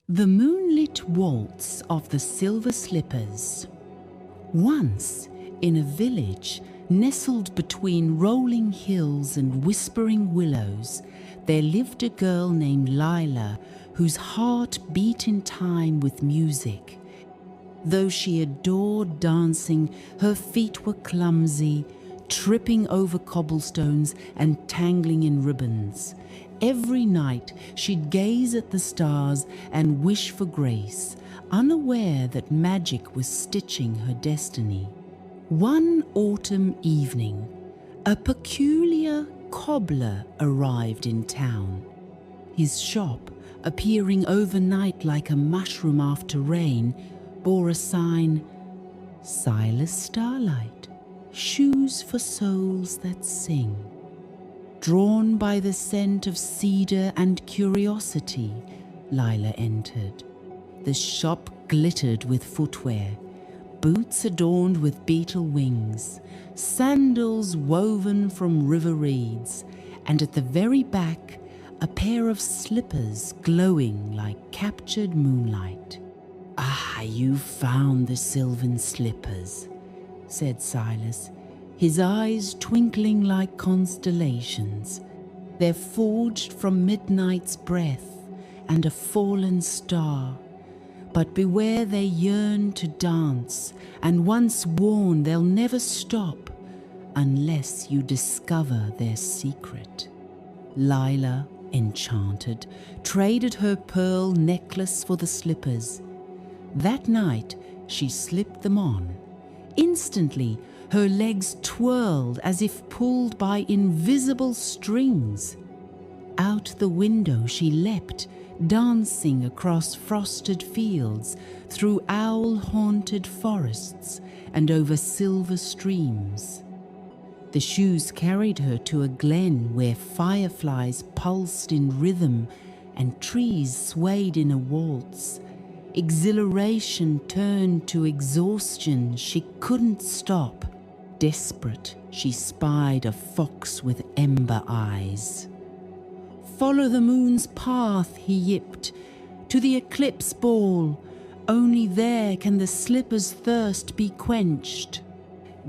The Moonlit Waltz of the Silver Slippers. Once, in a village nestled between rolling hills and whispering willows, there lived a girl named Lila whose heart beat in time with music. Though she adored dancing, her feet were clumsy, tripping over cobblestones and tangling in ribbons. Every night she'd gaze at the stars and wish for grace, unaware that magic was stitching her destiny. One autumn evening, a peculiar cobbler arrived in town. His shop, appearing overnight like a mushroom after rain, bore a sign, "Silas Starlight, shoes for souls that sing." Drawn by the scent of cedar and curiosity, Lila entered. The shop glittered with footwear, boots adorned with beetle wings, sandals woven from river reeds, and at the very back, a pair of slippers glowing like captured moonlight. "Ah, you found the sylvan slippers," said Silas, his eyes twinkling like constellations. "They're forged from midnight's breath and a fallen star. But beware, they yearn to dance, and once worn they'll never stop unless you discover their secret." Lila, enchanted, traded her pearl necklace for the slippers. That night she slipped them on. Instantly, her legs twirled as if pulled by invisible strings. Out the window she leapt, dancing across frosted fields, through owl-haunted forests, and over silver streams. The shoes carried her to a glen where fireflies pulsed in rhythm and trees swayed in a waltz. Exhilaration turned to exhaustion. She couldn't stop. Desperate, she spied a fox with ember eyes. "Follow the moon's path," he yipped, "to the Eclipse ball. Only there can the slipper's thirst be quenched."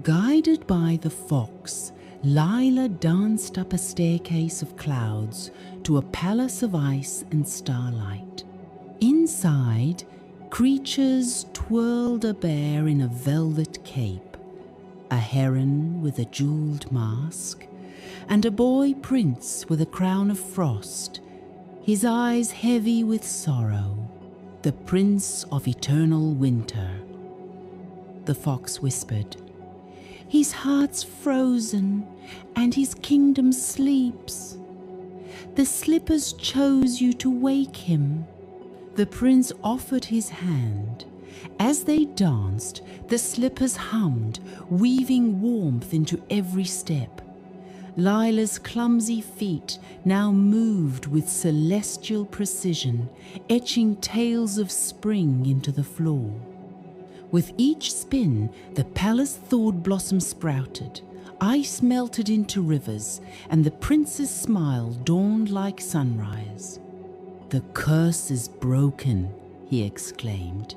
Guided by the fox, Lila danced up a staircase of clouds to a palace of ice and starlight. Inside, creatures twirled a bear in a velvet cape, a heron with a jeweled mask, and a boy prince with a crown of frost, his eyes heavy with sorrow, the prince of eternal winter. The fox whispered, "His heart's frozen and his kingdom sleeps. The slippers chose you to wake him." The prince offered his hand. As they danced, the slippers hummed, weaving warmth into every step. Lila's clumsy feet now moved with celestial precision, etching tales of spring into the floor. With each spin, the palace thawed blossom sprouted, ice melted into rivers, and the prince's smile dawned like sunrise. "The curse is broken," he exclaimed.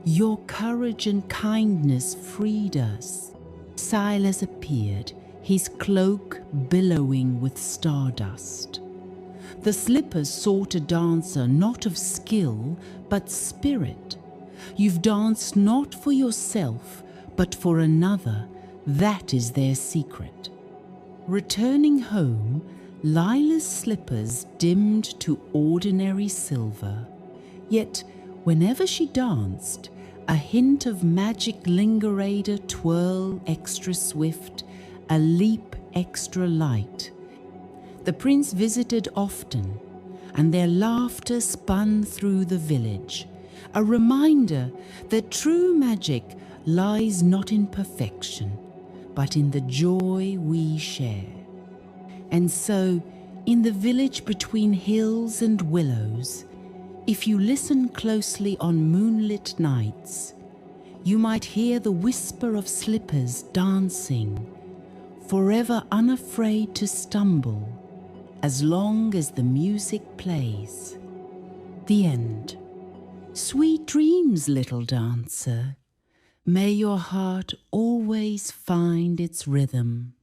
"Your courage and kindness freed us." Silas appeared, his cloak billowing with stardust. The slippers sought a dancer not of skill, but spirit. "You've danced not for yourself, but for another. That is their secret." Returning home, Lila's slippers dimmed to ordinary silver. Yet, whenever she danced, a hint of magic lingered, a twirl extra swift, a leap extra light. The prince visited often, and their laughter spun through the village, a reminder that true magic lies not in perfection, but in the joy we share. And so, in the village between hills and willows, if you listen closely on moonlit nights, you might hear the whisper of slippers dancing, forever unafraid to stumble, as long as the music plays. The end. Sweet dreams, little dancer. May your heart always find its rhythm.